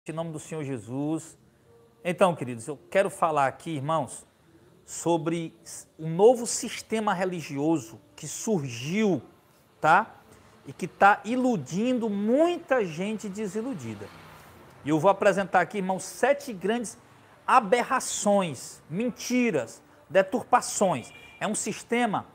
Em nome do Senhor Jesus. Então, queridos, eu quero falar aqui, irmãos, sobre um novo sistema religioso que surgiu, tá? E que está iludindo muita gente desiludida. E eu vou apresentar aqui, irmãos, 7 grandes aberrações, mentiras, deturpações. É um sistema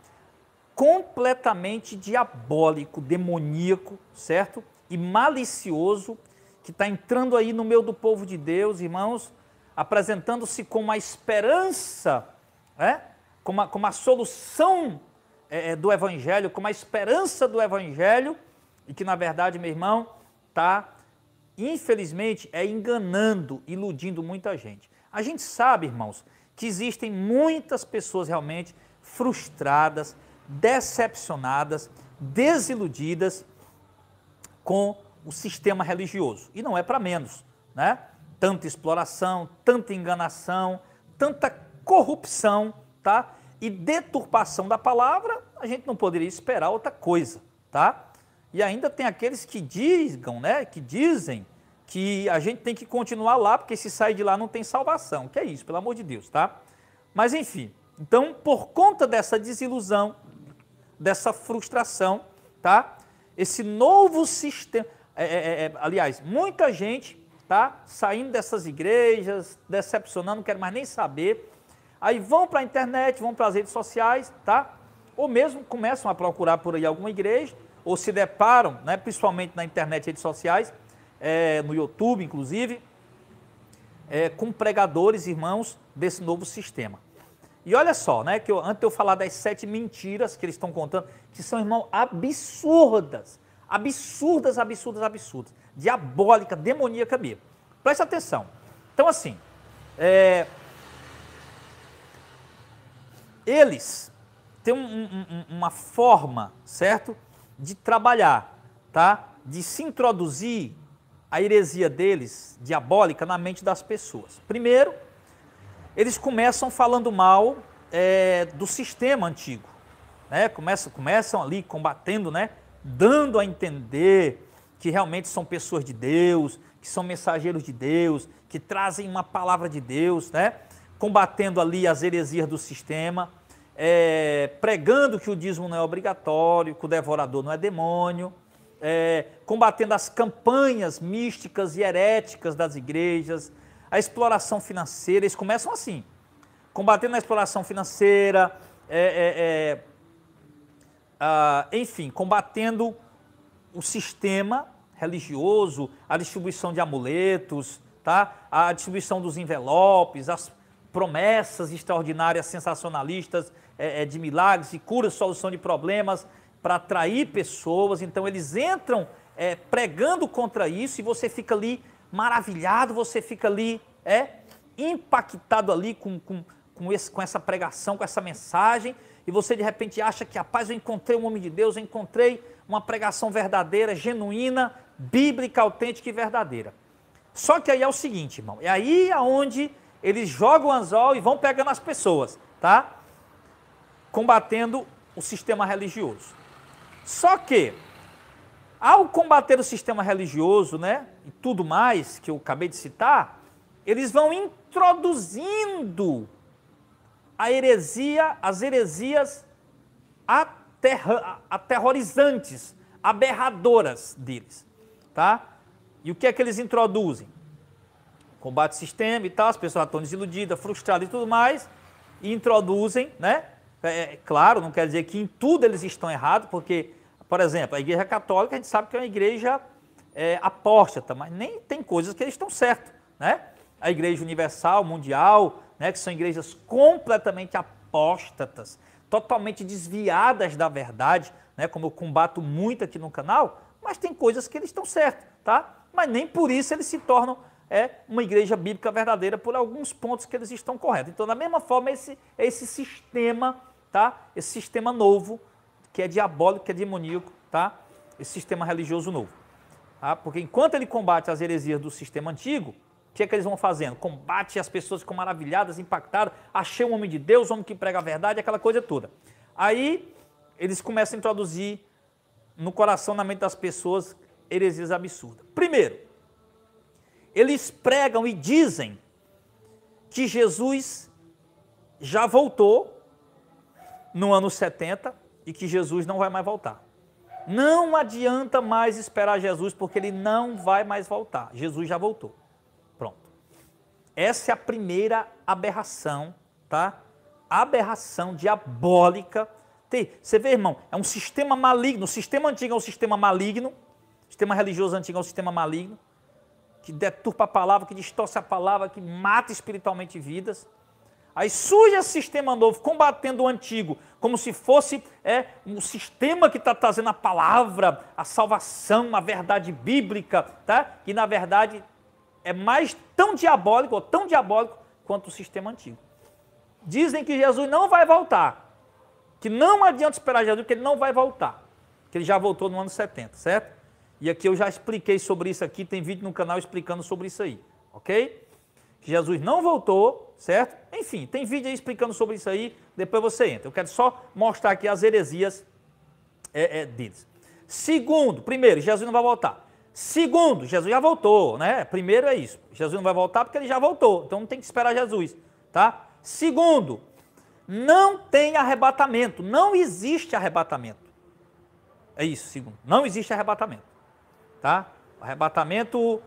completamente diabólico, demoníaco, certo? E malicioso, que está entrando aí no meio do povo de Deus, irmãos, apresentando-se como a esperança, como a solução do Evangelho, como a esperança do Evangelho, e que na verdade, meu irmão, está, infelizmente, enganando, iludindo muita gente. A gente sabe, irmãos, que existem muitas pessoas realmente frustradas, decepcionadas, desiludidas com o sistema religioso. E não é para menos, né? Tanta exploração, tanta enganação, tanta corrupção, tá? E deturpação da palavra, a gente não poderia esperar outra coisa, tá? E ainda tem aqueles que digam, né? Que dizem que a gente tem que continuar lá, porque se sair de lá não tem salvação. Que é isso, pelo amor de Deus, tá? Mas enfim, então por conta dessa desilusão, dessa frustração, tá? Esse novo sistema, aliás, muita gente tá saindo dessas igrejas, decepcionando, não quero mais nem saber. Aí vão para a internet, vão para as redes sociais, tá? Ou mesmo começam a procurar por aí alguma igreja, ou se deparam, né, principalmente na internet e redes sociais, no YouTube, inclusive, com pregadores, irmãos, desse novo sistema. E olha só, né, que antes de eu falar das 7 mentiras que eles estão contando, que são, irmão, absurdas, absurdas, absurdas, absurdas, diabólica, demoníaca mesmo. Presta atenção. Então, assim, eles têm uma forma, certo, de trabalhar, tá? De se introduzir a heresia deles, diabólica, na mente das pessoas. Primeiro, eles começam falando mal do sistema antigo, né? Começam ali combatendo, né? Dando a entender que realmente são pessoas de Deus, que são mensageiros de Deus, que trazem uma palavra de Deus, né? Combatendo ali as heresias do sistema, pregando que o dízimo não é obrigatório, que o devorador não é demônio, combatendo as campanhas místicas e heréticas das igrejas, a exploração financeira. Eles começam assim, combatendo a exploração financeira, enfim, combatendo o sistema religioso, a distribuição de amuletos, tá? A distribuição dos envelopes, as promessas extraordinárias, sensacionalistas, de milagres, de curas, solução de problemas, para atrair pessoas. Então eles entram pregando contra isso, e você fica ali maravilhado, você fica ali impactado ali com essa pregação, com essa mensagem, e você de repente acha que, rapaz, eu encontrei um homem de Deus, eu encontrei uma pregação verdadeira, genuína, bíblica, autêntica e verdadeira. Só que aí é o seguinte, irmão, é aí aonde eles jogam o anzol e vão pegando as pessoas, tá? Combatendo o sistema religioso. Só que, ao combater o sistema religioso, né, e tudo mais que eu acabei de citar, eles vão introduzindo as heresias aterrorizantes, aberradoras deles, tá? E o que é que eles introduzem? Combate o sistema e tal, as pessoas estão desiludidas, frustradas e tudo mais, e introduzem, né? Claro, não quer dizer que em tudo eles estão errados, porque, por exemplo, a Igreja Católica, a gente sabe que é uma igreja apóstata, mas nem tem coisas que eles estão certos, né? A Igreja Universal, Mundial, né, que são igrejas completamente apóstatas, totalmente desviadas da verdade, né, como eu combato muito aqui no canal, mas tem coisas que eles estão certos, tá? Mas nem por isso eles se tornam uma igreja bíblica verdadeira, por alguns pontos que eles estão corretos. Então, da mesma forma, esse sistema, tá? Esse sistema novo, que é diabólico, que é demoníaco, tá? Esse sistema religioso novo. Tá? Porque enquanto ele combate as heresias do sistema antigo, o que é que eles vão fazendo? Combate, as pessoas ficam maravilhadas, impactadas, achei um homem de Deus, um homem que prega a verdade, aquela coisa toda. Aí, eles começam a introduzir no coração, na mente das pessoas, heresias absurdas. Primeiro, eles pregam e dizem que Jesus já voltou no ano 70 e que Jesus não vai mais voltar. Não adianta mais esperar Jesus, porque ele não vai mais voltar. Jesus já voltou. Pronto. Essa é a primeira aberração, tá? Aberração diabólica. Você vê, irmão, é um sistema maligno. O sistema antigo é um sistema maligno. O sistema religioso antigo é um sistema maligno, que deturpa a palavra, que distorce a palavra, que mata espiritualmente vidas. Aí surge esse sistema novo, combatendo o antigo, como se fosse um sistema que está trazendo a palavra, a salvação, a verdade bíblica, tá? Que na verdade é mais tão diabólico ou tão diabólico quanto o sistema antigo. Dizem que Jesus não vai voltar, que não adianta esperar Jesus, que ele não vai voltar, que ele já voltou no ano 70, certo? E aqui eu já expliquei sobre isso aqui, tem vídeo no canal explicando sobre isso aí, ok? Que Jesus não voltou, certo? Enfim, tem vídeo aí explicando sobre isso aí, depois você entra. Eu quero só mostrar aqui as heresias deles. Segundo, primeiro, Jesus não vai voltar. Segundo, Jesus já voltou, né? Primeiro é isso, Jesus não vai voltar porque ele já voltou, então não tem que esperar Jesus, tá? Segundo, não tem arrebatamento, não existe arrebatamento. É isso, segundo, não existe arrebatamento, tá? Arrebatamento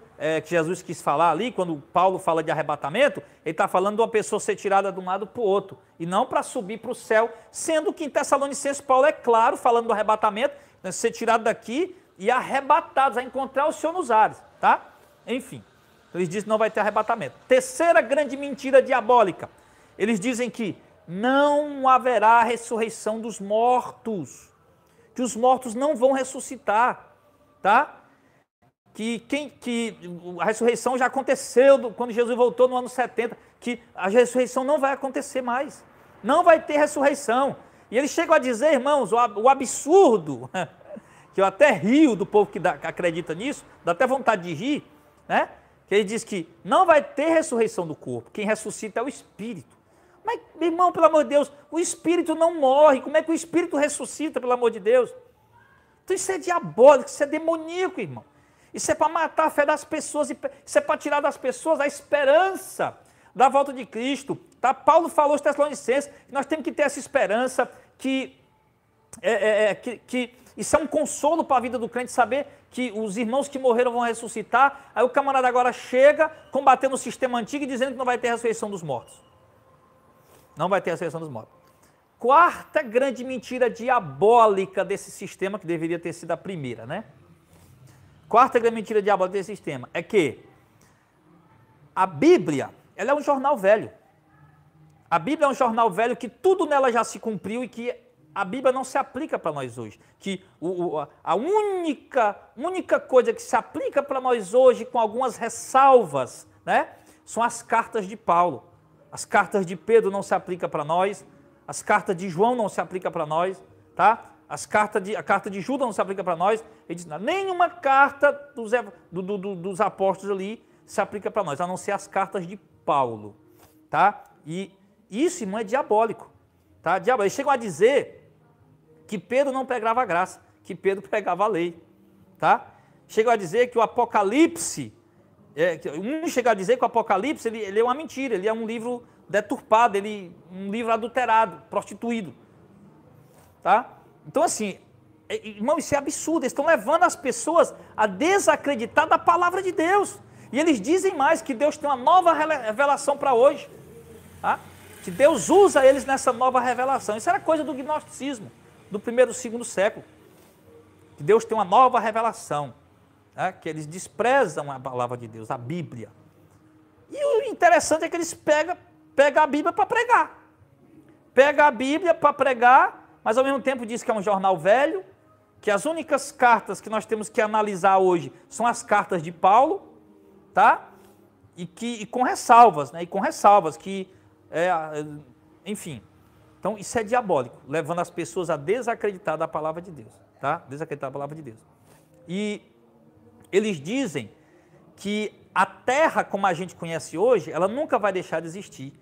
que Jesus quis falar ali, quando Paulo fala de arrebatamento, ele está falando de uma pessoa ser tirada de um lado para o outro, e não para subir para o céu, sendo que em Tessalonicenses Paulo é claro, falando do arrebatamento, né, ser tirado daqui e arrebatados, a encontrar o Senhor nos ares, tá? Enfim, eles dizem que não vai ter arrebatamento. Terceira grande mentira diabólica, eles dizem que não haverá ressurreição dos mortos, que os mortos não vão ressuscitar, tá? Que a ressurreição já aconteceu quando Jesus voltou no ano 70, que a ressurreição não vai acontecer mais, não vai ter ressurreição. E eles chegam a dizer, irmãos, o absurdo, que eu até rio do povo que acredita nisso, dá até vontade de rir, né? Que ele diz que não vai ter ressurreição do corpo, quem ressuscita é o Espírito. Mas, irmão, pelo amor de Deus, o Espírito não morre, como é que o Espírito ressuscita, pelo amor de Deus? Então isso é diabólico, isso é demoníaco, irmão. Isso é para matar a fé das pessoas, isso é para tirar das pessoas a esperança da volta de Cristo. Tá? Paulo falou aos Tessalonicenses que nós temos que ter essa esperança, que isso é um consolo para a vida do crente, saber que os irmãos que morreram vão ressuscitar. Aí o camarada agora chega combatendo o sistema antigo e dizendo que não vai ter ressurreição dos mortos. Não vai ter ressurreição dos mortos. Quarta grande mentira diabólica desse sistema, que deveria ter sido a primeira, né? Quarta grande mentira diabólica desse sistema é que a Bíblia, ela é um jornal velho. A Bíblia é um jornal velho que tudo nela já se cumpriu e que a Bíblia não se aplica para nós hoje. Que a única coisa que se aplica para nós hoje, com algumas ressalvas, né, são as cartas de Paulo. As cartas de Pedro não se aplicam para nós, as cartas de João não se aplicam para nós, tá? A carta de Judas não se aplica para nós. Ele diz, nenhuma carta dos apóstolos ali se aplica para nós, a não ser as cartas de Paulo, tá? E isso, irmão, é diabólico, tá? Eles chegam a dizer que Pedro não pregava a graça, que Pedro pregava a lei, tá? Chegam a dizer que o Apocalipse, chega a dizer que o Apocalipse ele é uma mentira, ele é um livro deturpado, um livro adulterado, prostituído, tá? Então, assim, irmão, isso é absurdo. Eles estão levando as pessoas a desacreditar da palavra de Deus. E eles dizem mais, que Deus tem uma nova revelação para hoje. Tá? Que Deus usa eles nessa nova revelação. Isso era coisa do gnosticismo, do primeiro e segundo século. Que Deus tem uma nova revelação. Tá? Que eles desprezam a palavra de Deus, a Bíblia. E o interessante é que eles pegam a Bíblia para pregar. Pega a Bíblia para pregar, mas ao mesmo tempo diz que é um jornal velho, que as únicas cartas que nós temos que analisar hoje são as cartas de Paulo, tá? E com ressalvas, né? E com ressalvas que, enfim. Então isso é diabólico, levando as pessoas a desacreditar da palavra de Deus, tá? Desacreditar da palavra de Deus. E eles dizem que a terra, como a gente conhece hoje, ela nunca vai deixar de existir,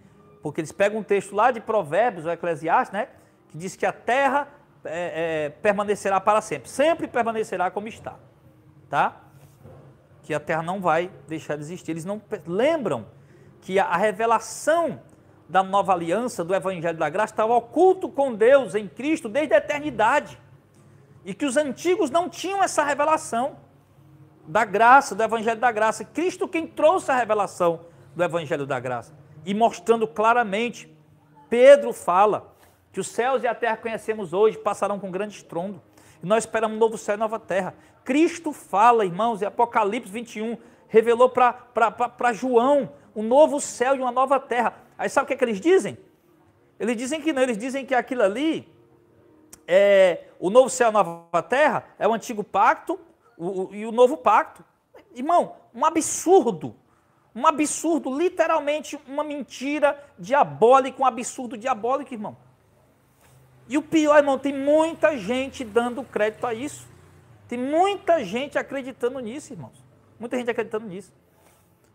porque eles pegam um texto lá de Provérbios, ou Eclesiastes, né? Que diz que a terra permanecerá para sempre. Sempre permanecerá como está. Tá? que a terra não vai deixar de existir. Eles não lembram que a revelação da nova aliança, do Evangelho da Graça, estava oculto com Deus em Cristo desde a eternidade. E que os antigos não tinham essa revelação da graça, do Evangelho da Graça. Cristo quem trouxe a revelação do Evangelho da Graça. E mostrando claramente, Pedro fala que os céus e a terra que conhecemos hoje passarão com grande estrondo. E nós esperamos um novo céu e nova terra. Cristo fala, irmãos, em Apocalipse 21, revelou para João um novo céu e uma nova terra. Aí sabe o que eles dizem? Eles dizem que não, eles dizem que aquilo ali, o novo céu e a nova terra, é o antigo pacto e o novo pacto. Irmão, um absurdo, literalmente uma mentira diabólica, um absurdo diabólico, irmão. E o pior, irmão, tem muita gente dando crédito a isso. Tem muita gente acreditando nisso, irmãos. Muita gente acreditando nisso.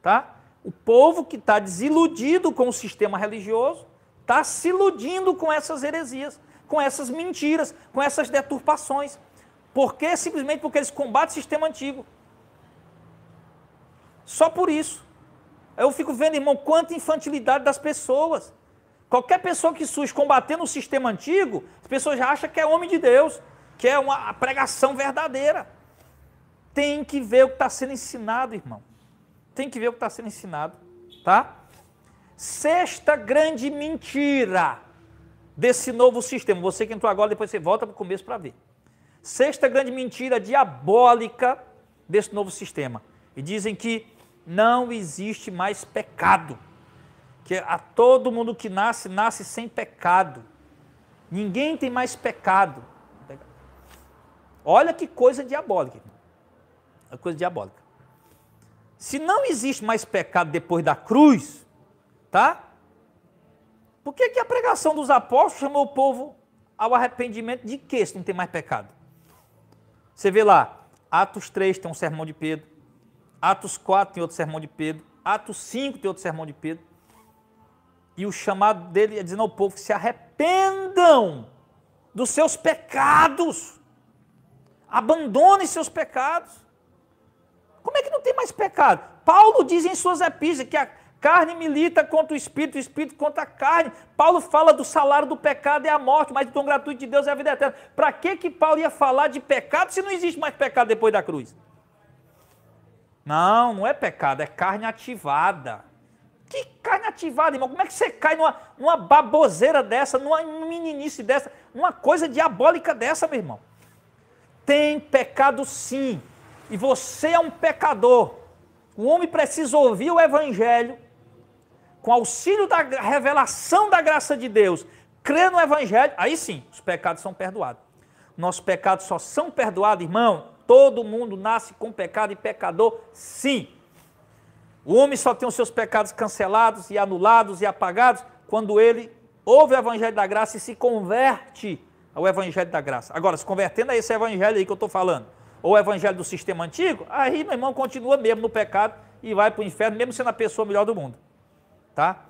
Tá? O povo que está desiludido com o sistema religioso, está se iludindo com essas heresias, com essas mentiras, com essas deturpações. Por quê? Simplesmente porque eles combatem o sistema antigo. Só por isso. Eu fico vendo, irmão, quanta infantilidade das pessoas. Qualquer pessoa que surge combatendo o sistema antigo, as pessoas já acham que é homem de Deus, que é uma pregação verdadeira. Tem que ver o que está sendo ensinado, irmão. Tem que ver o que está sendo ensinado, tá? Sexta grande mentira desse novo sistema. Você que entrou agora, depois você volta para o começo para ver. Sexta grande mentira diabólica desse novo sistema. E dizem que não existe mais pecado. Que a todo mundo que nasce, nasce sem pecado. Ninguém tem mais pecado. Olha que coisa diabólica. É coisa diabólica. Se não existe mais pecado depois da cruz, tá? Por que a pregação dos apóstolos chamou o povo ao arrependimento de quê, se não tem mais pecado? Você vê lá, Atos 3 tem um sermão de Pedro, Atos 4 tem outro sermão de Pedro, Atos 5 tem outro sermão de Pedro. E o chamado dele é dizendo ao povo que se arrependam dos seus pecados. Abandonem seus pecados. Como é que não tem mais pecado? Paulo diz em suas epístolas que a carne milita contra o espírito contra a carne. Paulo fala do salário do pecado é a morte, mas o dom gratuito de Deus é a vida eterna. Para que Paulo ia falar de pecado se não existe mais pecado depois da cruz? Não, não é pecado, é carne ativada. Que carne ativada, irmão? Como é que você cai numa baboseira dessa, numa meninice dessa, numa coisa diabólica dessa, meu irmão? Tem pecado sim, e você é um pecador. O homem precisa ouvir o Evangelho, com auxílio da revelação da graça de Deus, crer no Evangelho, aí sim, os pecados são perdoados. Nossos pecados só são perdoados, irmão. Todo mundo nasce com pecado e pecador, sim. O homem só tem os seus pecados cancelados e anulados e apagados quando ele ouve o Evangelho da Graça e se converte ao Evangelho da Graça. Agora, se convertendo a esse Evangelho aí que eu estou falando, ou o Evangelho do sistema antigo, aí, meu irmão, continua mesmo no pecado e vai para o inferno, mesmo sendo a pessoa melhor do mundo. Tá?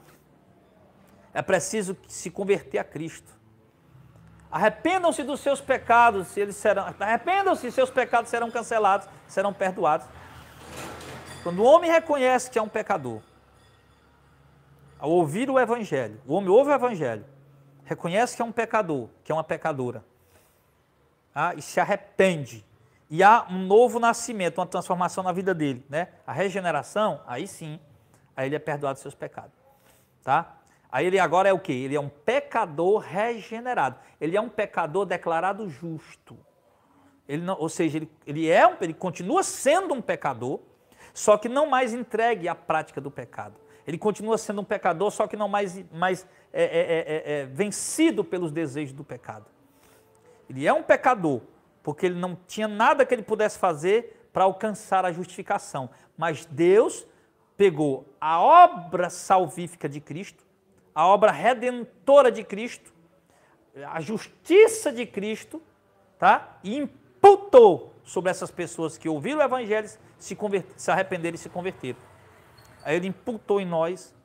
É preciso se converter a Cristo. Arrependam-se dos seus pecados, arrependam-se, seus pecados serão cancelados, serão perdoados. Quando o homem reconhece que é um pecador, ao ouvir o Evangelho, o homem ouve o Evangelho, reconhece que é um pecador, que é uma pecadora, e se arrepende, e há um novo nascimento, uma transformação na vida dele, né? A regeneração, aí sim, aí ele é perdoado dos seus pecados. Tá? Aí ele agora é o quê? Ele é um pecador regenerado, ele é um pecador declarado justo. Ele não, ou seja, ele continua sendo um pecador, só que não mais entregue à prática do pecado. Ele continua sendo um pecador, só que não mais vencido pelos desejos do pecado. Ele é um pecador, porque ele não tinha nada que ele pudesse fazer para alcançar a justificação. Mas Deus pegou a obra salvífica de Cristo, a obra redentora de Cristo, a justiça de Cristo, tá? E imputou sobre essas pessoas que ouviram o Evangelho, se arrependeram e se converteram. Aí ele imputou em nós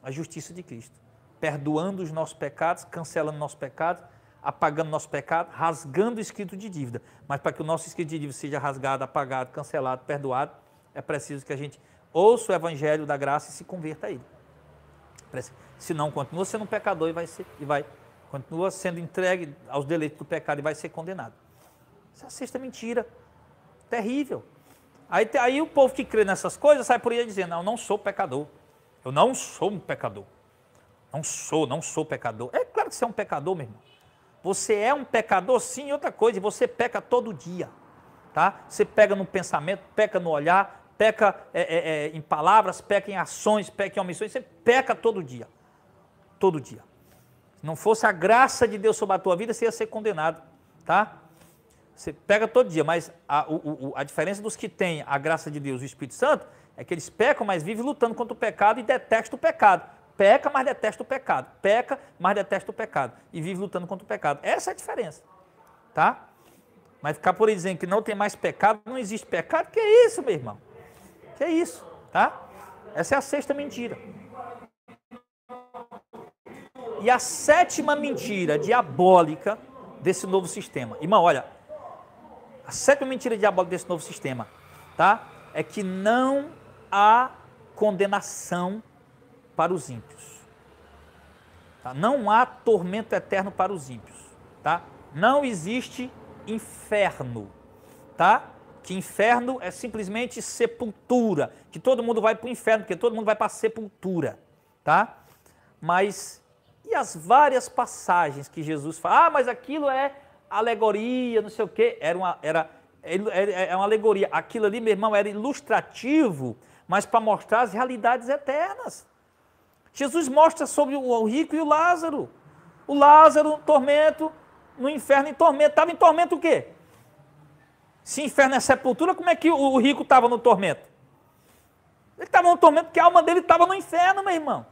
a justiça de Cristo, perdoando os nossos pecados, cancelando nossos pecados, apagando nosso pecado, rasgando o escrito de dívida. Mas para que o nosso escrito de dívida seja rasgado, apagado, cancelado, perdoado, é preciso que a gente ouça o evangelho da graça e se converta a ele. Senão continua sendo um pecador continua sendo entregue aos deleitos do pecado e vai ser condenado. Essa é a sexta mentira. Terrível. Aí o povo que crê nessas coisas sai por aí dizendo, não, eu não sou pecador. Eu não sou um pecador. Não sou pecador. É claro que você é um pecador, meu irmão. Você é um pecador, sim, e outra coisa, você peca todo dia. Tá? Você pega no pensamento, peca no olhar, peca em palavras, peca em ações, peca em omissões, você peca todo dia. Todo dia. Se não fosse a graça de Deus sobre a tua vida, você ia ser condenado. Tá? Você pega todo dia, mas a diferença dos que têm a graça de Deus e o Espírito Santo é que eles pecam, mas vivem lutando contra o pecado e detestam o pecado. Peca, mas detesta o pecado. Peca, mas detesta o pecado. E vive lutando contra o pecado. Essa é a diferença. Tá? Mas ficar por aí dizendo que não tem mais pecado, não existe pecado, que é isso, meu irmão? Que é isso, tá? Essa é a sexta mentira. E a sétima mentira diabólica desse novo sistema. Irmão, olha, a sétima mentira diabólica desse novo sistema, tá? É que não há condenação para os ímpios. Tá? Não há tormento eterno para os ímpios, tá? Não existe inferno, tá? Que inferno é simplesmente sepultura, que todo mundo vai para o inferno, porque todo mundo vai para a sepultura, tá? Mas e as várias passagens que Jesus fala, mas aquilo é alegoria, não sei o quê, é uma alegoria. Aquilo ali, meu irmão, era ilustrativo, mas para mostrar as realidades eternas. Jesus mostra sobre o rico e o Lázaro. O Lázaro no tormento, no inferno em tormento. Estava em tormento o quê? Se inferno é sepultura, como é que o rico estava no tormento? Ele estava no tormento porque a alma dele estava no inferno, meu irmão.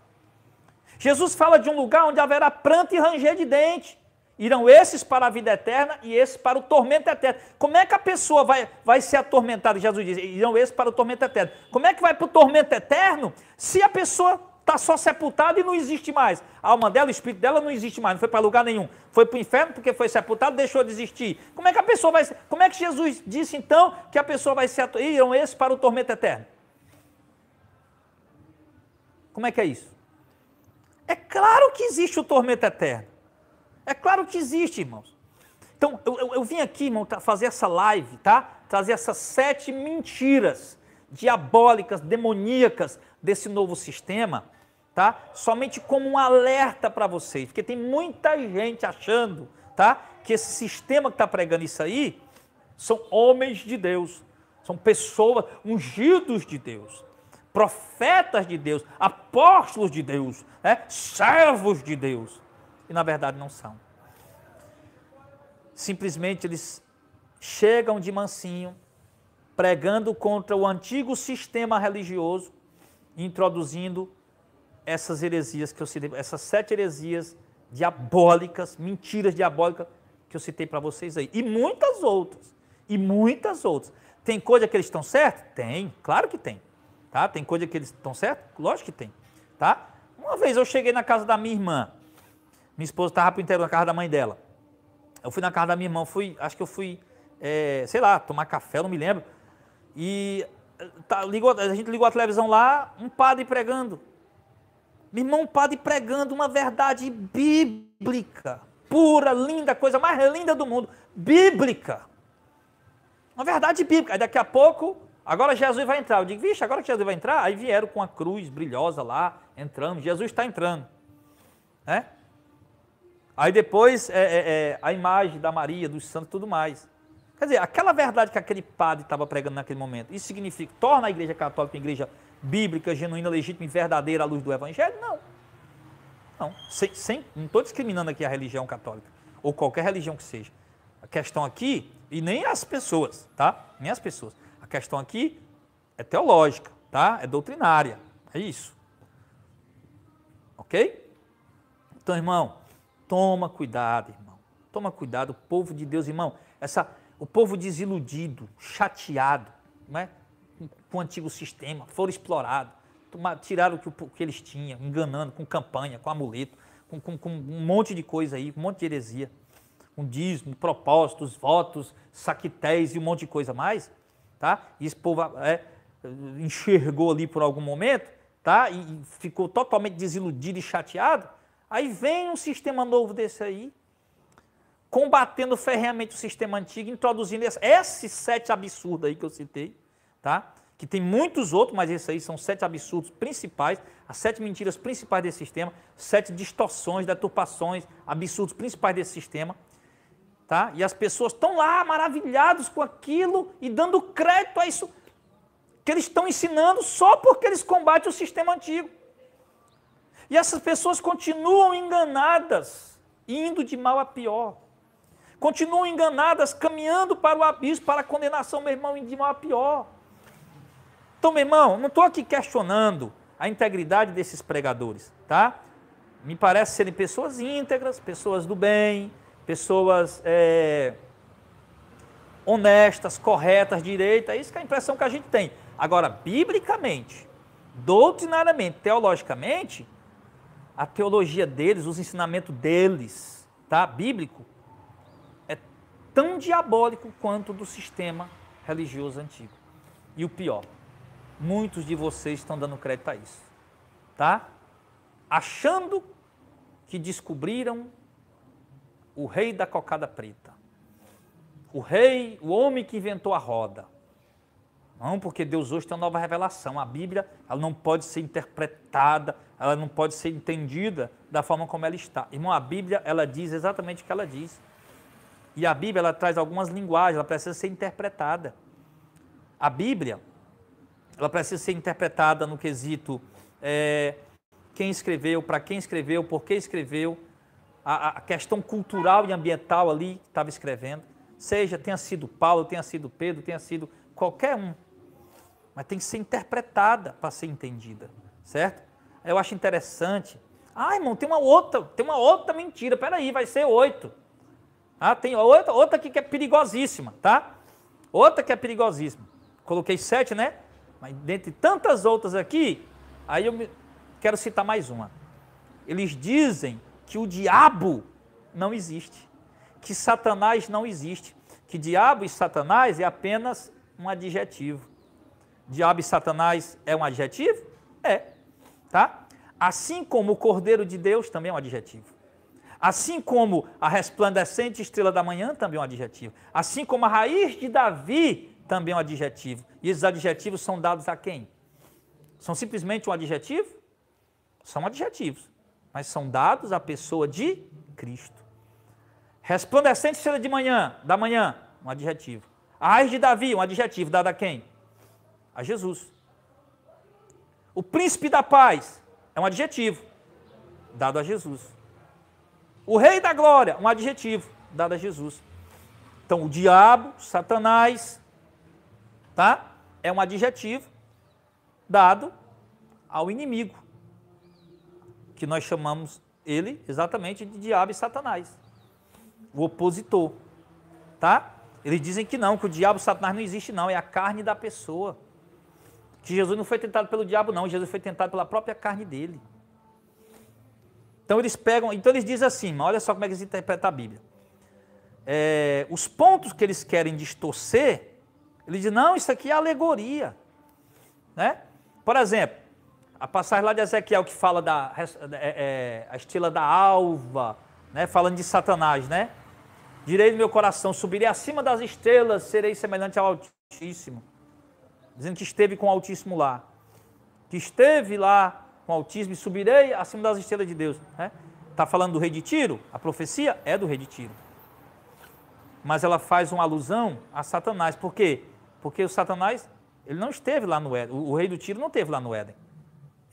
Jesus fala de um lugar onde haverá pranto e ranger de dente. Irão esses para a vida eterna e esses para o tormento eterno. Como é que a pessoa vai ser atormentada? Jesus diz, irão esses para o tormento eterno. Como é que vai para o tormento eterno se a pessoa está só sepultada e não existe mais? A alma dela, o espírito dela não existe mais, não foi para lugar nenhum. Foi para o inferno porque foi sepultado, deixou de existir. Como é que a pessoa vai ser? Como é que Jesus disse então que a pessoa vai ser irão esses para o tormento eterno? Como é que é isso? É claro que existe o tormento eterno. É claro que existe, irmãos. Então, eu vim aqui, irmão, fazer essa live, tá? Trazer essas 7 mentiras diabólicas, demoníacas desse novo sistema, tá? Somente como um alerta para vocês, porque tem muita gente achando, tá? Que esse sistema que está pregando isso aí são homens de Deus, são pessoas ungidos de Deus, profetas de Deus, apóstolos de Deus, servos de Deus. E na verdade não são. Simplesmente eles chegam de mansinho, pregando contra o antigo sistema religioso, introduzindo essas heresias que eu citei, essas 7 heresias diabólicas, mentiras diabólicas que eu citei para vocês aí. E muitas outras. Tem coisa que eles estão certos? Tem, claro que tem. Tá? Tem coisa que eles estão certos? Lógico que tem. Tá? Uma vez eu cheguei na casa da minha irmã. Minha esposa estava para o interior, na casa da mãe dela. Eu fui na casa da minha irmã, acho que eu fui, sei lá, tomar café, não me lembro. E a gente ligou a televisão lá, um padre pregando. Meu irmão, um padre pregando uma verdade bíblica, pura, linda, coisa mais linda do mundo, bíblica. Uma verdade bíblica. Aí daqui a pouco, agora Jesus vai entrar. Eu digo, vixe, agora que Jesus vai entrar? Aí vieram com a cruz brilhosa lá, entrando, Jesus está entrando. Aí depois a imagem da Maria, dos santos e tudo mais. Quer dizer, aquela verdade que aquele padre estava pregando naquele momento, isso significa, torna a igreja católica uma igreja bíblica, genuína, legítima e verdadeira à luz do evangelho? Não. Não estou discriminando aqui a religião católica, ou qualquer religião que seja. A questão aqui, e nem as pessoas, tá? Nem as pessoas. A questão aqui é teológica, tá? É doutrinária, é isso. Ok? Então, irmão, toma cuidado, irmão. Toma cuidado, o povo de Deus, irmão. O povo desiludido, chateado, né, com o antigo sistema, foram explorados, tiraram o que eles tinham, enganando, com campanha, com amuleto, com um monte de coisa aí, um monte de heresia, com dízimo, propósitos, votos, saquetéis e um monte de coisa mais, tá? E esse povo enxergou ali por algum momento, tá? E ficou totalmente desiludido e chateado. Aí vem um sistema novo desse aí, combatendo ferreamente o sistema antigo, introduzindo esses 7 absurdos aí que eu citei, tá? Que tem muitos outros, mas esses aí são 7 absurdos principais, as 7 mentiras principais desse sistema, 7 distorções, deturpações, absurdos principais desse sistema, tá? E as pessoas estão lá maravilhados com aquilo e dando crédito a isso que eles estão ensinando só porque eles combatem o sistema antigo. E essas pessoas continuam enganadas, indo de mal a pior. Continuam enganadas, caminhando para o abismo, para a condenação, meu irmão, de mal a pior. Então, meu irmão, não estou aqui questionando a integridade desses pregadores, tá? Me parece serem pessoas íntegras, pessoas do bem, pessoas honestas, corretas, direitas, isso que é a impressão que a gente tem. Agora, biblicamente, doutrinariamente, teologicamente, a teologia deles, os ensinamentos deles, tá? Bíblico, é tão diabólico quanto do sistema religioso antigo. E o pior, muitos de vocês estão dando crédito a isso, tá? Achando que descobriram o rei da cocada preta. O rei, o homem que inventou a roda. Não, porque Deus hoje tem uma nova revelação. A Bíblia, ela não pode ser interpretada, ela não pode ser entendida da forma como ela está. Irmão, a Bíblia, ela diz exatamente o que ela diz. E a Bíblia, ela traz algumas linguagens, ela precisa ser interpretada. A Bíblia, ela precisa ser interpretada no quesito quem escreveu, para quem escreveu, por que escreveu, a questão cultural e ambiental ali que estava escrevendo. Seja, tenha sido Paulo, tenha sido Pedro, tenha sido qualquer um. Mas tem que ser interpretada para ser entendida, certo? Eu acho interessante. Ah, irmão, tem uma outra mentira. Peraí, vai ser 8. Ah, tem outra aqui que é perigosíssima, tá? Outra que é perigosíssima. Coloquei 7, né? Mas dentre tantas outras aqui, aí eu quero citar mais uma. Eles dizem que o diabo não existe, que Satanás não existe, que diabo e Satanás é apenas um adjetivo. Diabo e Satanás é um adjetivo? É, tá? Assim como o Cordeiro de Deus também é um adjetivo. Assim como a resplandecente estrela da manhã também é um adjetivo. Assim como a raiz de Davi também é um adjetivo. E esses adjetivos são dados a quem? São simplesmente um adjetivo? São adjetivos, mas são dados à pessoa de Cristo. Resplandecente estrela da manhã, um adjetivo. A raiz de Davi, um adjetivo, dado a quem? A Jesus. O príncipe da paz é um adjetivo, dado a Jesus. O rei da glória, um adjetivo, dado a Jesus. Então, o diabo, Satanás, tá? É um adjetivo dado ao inimigo, que nós chamamos ele exatamente de diabo e Satanás, o opositor, tá? Eles dizem que não, que o diabo e Satanás não existe não, é a carne da pessoa. Que Jesus não foi tentado pelo diabo não, Jesus foi tentado pela própria carne dele. Então eles dizem assim, olha só como é que eles interpretam a Bíblia. Os pontos que eles querem distorcer, eles dizem, não, isso aqui é alegoria. Né? Por exemplo, a passagem lá de Ezequiel que fala a estrela da alva, né? Falando de Satanás, né? Direi no meu coração, subirei acima das estrelas, serei semelhante ao Altíssimo. Dizendo que esteve com o Altíssimo lá. Que esteve lá com o Altíssimo e subirei acima das estrelas de Deus. Está falando do rei de Tiro? A profecia é do rei de Tiro. Mas ela faz uma alusão a Satanás. Por quê? Porque o Satanás, ele não esteve lá no Éden. O rei do Tiro não esteve lá no Éden.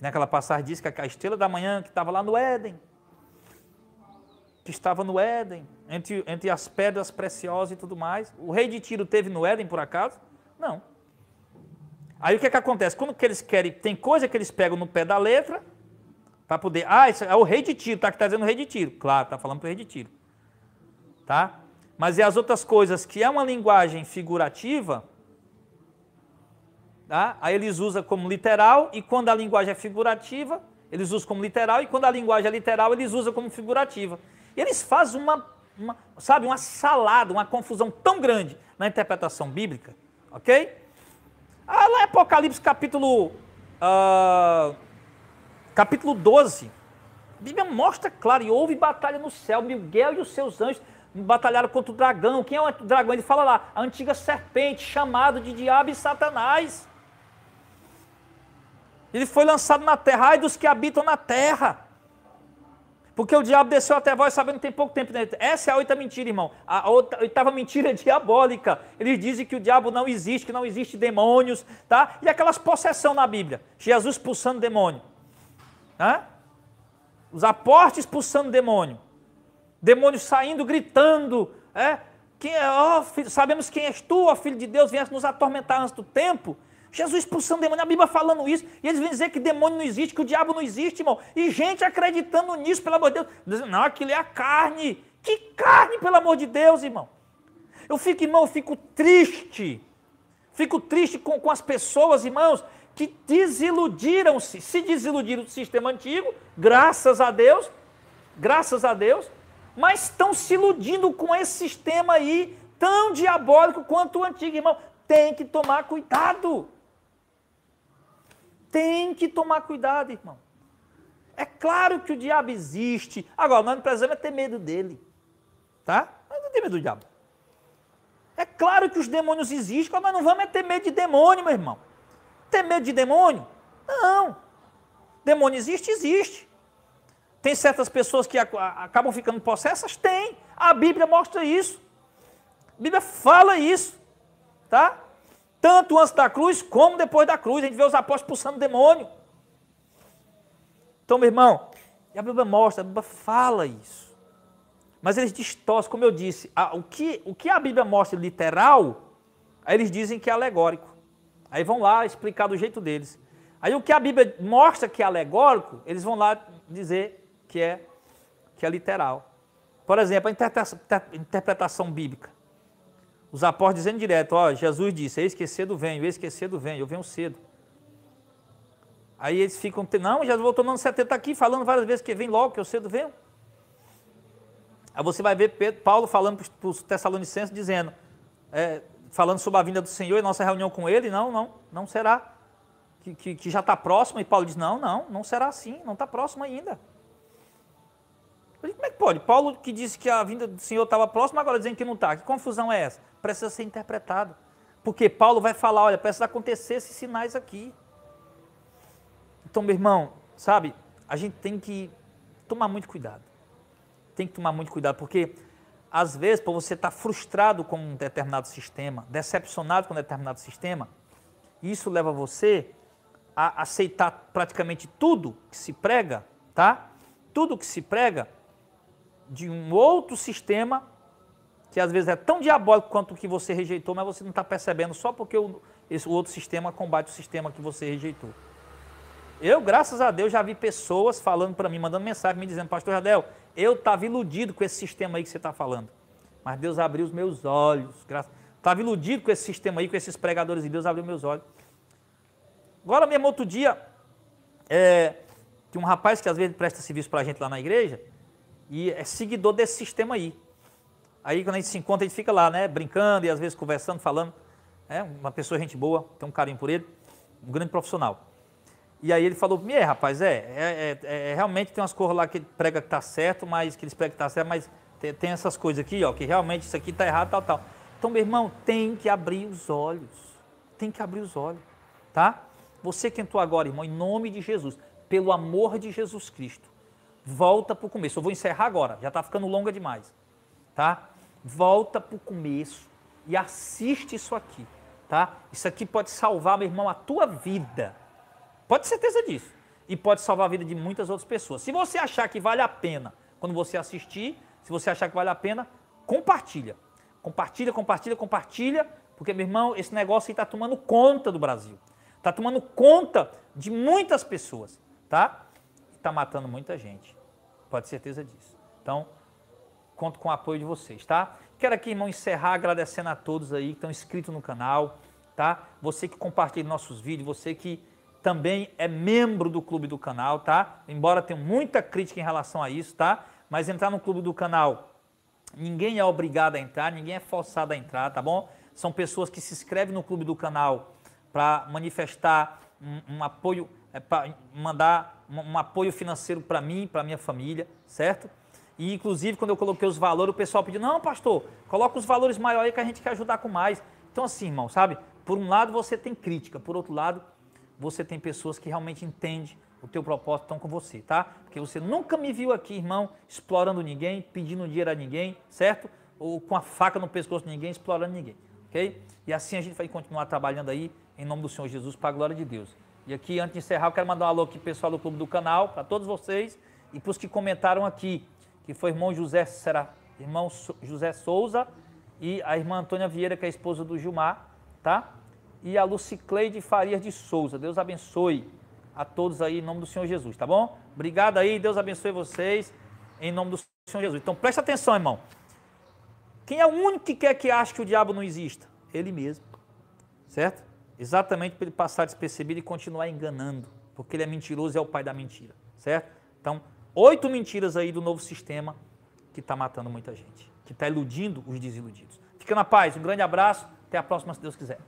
Naquela passagem diz que a estrela da manhã que estava lá no Éden, que estava no Éden, entre as pedras preciosas e tudo mais. O rei de Tiro teve no Éden, por acaso? Não. Aí o que acontece? Quando que eles querem, tem coisa que eles pegam no pé da letra, para poder, isso é o rei de Tiro, tá? Que está dizendo o rei de Tiro. Claro, está falando para o rei de Tiro. Tá? Mas e as outras coisas, que é uma linguagem figurativa, tá? Aí eles usam como literal, e quando a linguagem é figurativa, eles usam como literal, e quando a linguagem é literal, eles usam como figurativa. E eles fazem uma salada, uma confusão tão grande na interpretação bíblica, ok? Lá em Apocalipse capítulo 12, a Bíblia mostra claro, e houve batalha no céu, Miguel e os seus anjos batalharam contra o dragão. Quem é o dragão? Ele fala lá, a antiga serpente, chamado de diabo e Satanás. Ele foi lançado na terra, ai dos que habitam na terra. Porque o diabo desceu até vós sabendo que tem pouco tempo. Essa é a oitava mentira, irmão. A oitava mentira é diabólica. Eles dizem que o diabo não existe, que não existe demônios, tá? E aquelas possessão na Bíblia. Jesus expulsando demônio. Tá? Os apóstolos expulsando demônio. Demônios saindo, gritando. Sabemos quem és tu, ó Filho de Deus, vieste nos atormentar antes do tempo. Jesus expulsando demônio, a Bíblia falando isso, e eles vêm dizer que demônio não existe, que o diabo não existe, irmão. E gente acreditando nisso, pelo amor de Deus. Dizendo, não, aquilo é a carne. Que carne, pelo amor de Deus, irmão. Eu fico triste. Fico triste com as pessoas, irmãos, que desiludiram-se. Se desiludiram do sistema antigo, graças a Deus, mas estão se iludindo com esse sistema aí, tão diabólico quanto o antigo, irmão. Tem que tomar cuidado. Tem que tomar cuidado, irmão. É claro que o diabo existe. Agora, nós não precisamos ter medo dele. Tá? Nós não temos medo do diabo. É claro que os demônios existem, mas nós não vamos ter medo de demônio, meu irmão. Ter medo de demônio? Não. Demônio existe? Existe. Tem certas pessoas que acabam ficando possessas? Tem. A Bíblia mostra isso. A Bíblia fala isso. Tá? Tanto antes da cruz, como depois da cruz. A gente vê os apóstolos expulsando demônio. Então, meu irmão, a Bíblia mostra, a Bíblia fala isso. Mas eles distorcem, como eu disse, o que a Bíblia mostra literal, aí eles dizem que é alegórico. Aí vão lá explicar do jeito deles. Aí o que a Bíblia mostra que é alegórico, eles vão lá dizer que é literal. Por exemplo, a interpretação bíblica. Os apóstolos dizendo direto, Jesus disse, eis que cedo venho, eu venho cedo. Aí eles ficam, não, Jesus voltou no ano 70 aqui, falando várias vezes que vem logo, que eu cedo venho. Aí você vai ver Paulo falando para os Tessalonicenses, dizendo, falando sobre a vinda do Senhor e nossa reunião com ele, não será, que já está próximo, e Paulo diz, não será assim, não está próximo ainda. Como é que pode? Paulo que disse que a vinda do Senhor estava próxima, agora dizendo que não está. Que confusão é essa? Precisa ser interpretado. Porque Paulo vai falar, olha, precisa acontecer esses sinais aqui. Então, meu irmão, sabe, a gente tem que tomar muito cuidado. Tem que tomar muito cuidado, porque às vezes, por você estar frustrado com um determinado sistema, decepcionado com um determinado sistema, isso leva você a aceitar praticamente tudo que se prega, tá? Tudo que se prega de um outro sistema, que às vezes é tão diabólico quanto o que você rejeitou, mas você não está percebendo só porque o outro sistema combate o sistema que você rejeitou. Eu, graças a Deus, já vi pessoas falando para mim, mandando mensagem, me dizendo, pastor Jardel, eu estava iludido com esse sistema aí que você está falando, mas Deus abriu os meus olhos, estava iludido com esse sistema aí, com esses pregadores, e Deus abriu meus olhos. Agora mesmo, outro dia, tem um rapaz que às vezes presta serviço para a gente lá na igreja, e é seguidor desse sistema aí. Aí quando a gente se encontra, a gente fica lá, né, brincando e às vezes conversando, falando. Uma pessoa, gente boa, tem um carinho por ele, um grande profissional. E aí ele falou, rapaz, realmente tem umas coisas lá que prega que tá certo, mas que eles pregam que tá certo, mas tem essas coisas aqui, ó, que realmente isso aqui tá errado, tal. Então, meu irmão, tem que abrir os olhos. Tem que abrir os olhos, tá? Você que entrou agora, irmão, em nome de Jesus, pelo amor de Jesus Cristo, volta para o começo. Eu vou encerrar agora, já está ficando longa demais, tá? Volta para o começo e assiste isso aqui, tá? Isso aqui pode salvar, meu irmão, a tua vida. Pode ter certeza disso. E pode salvar a vida de muitas outras pessoas. Se você achar que vale a pena, quando você assistir, se você achar que vale a pena, compartilha. Compartilha, porque, meu irmão, esse negócio aí está tomando conta do Brasil. Está tomando conta de muitas pessoas, tá? Está matando muita gente. Pode ter certeza disso. Então, conto com o apoio de vocês, tá? Quero aqui, irmão, encerrar agradecendo a todos aí que estão inscritos no canal, tá? Você que compartilha nossos vídeos, você que também é membro do clube do canal, tá? Embora tenha muita crítica em relação a isso, tá? Mas entrar no clube do canal, ninguém é obrigado a entrar, ninguém é forçado a entrar, tá bom? São pessoas que se inscrevem no clube do canal para manifestar um apoio, para mandar um apoio financeiro para mim, para minha família, certo? E inclusive quando eu coloquei os valores, o pessoal pediu, não, pastor, coloca os valores maiores aí que a gente quer ajudar com mais. Então assim, irmão, sabe? Por um lado você tem crítica, por outro lado você tem pessoas que realmente entendem o teu propósito, estão com você, tá? Porque você nunca me viu aqui, irmão, explorando ninguém, pedindo dinheiro a ninguém, certo? Ou com a faca no pescoço de ninguém, explorando ninguém, ok? E assim a gente vai continuar trabalhando aí, em nome do Senhor Jesus, para a glória de Deus. E aqui, antes de encerrar, eu quero mandar um alô aqui, pessoal do clube do canal, para todos vocês, e para os que comentaram aqui, que foi irmão José Souza e a irmã Antônia Vieira, que é a esposa do Gilmar, tá? E a Lucicleide Farias de Souza. Deus abençoe a todos aí em nome do Senhor Jesus, tá bom? Obrigado aí, Deus abençoe vocês em nome do Senhor Jesus. Então presta atenção, irmão. Quem é o único que quer que ache que o diabo não exista? Ele mesmo, certo? Exatamente para ele passar despercebido e continuar enganando, porque ele é mentiroso e é o pai da mentira, certo? Então, 8 mentiras aí do novo sistema que está matando muita gente, que está iludindo os desiludidos. Fica na paz, um grande abraço, até a próxima, se Deus quiser.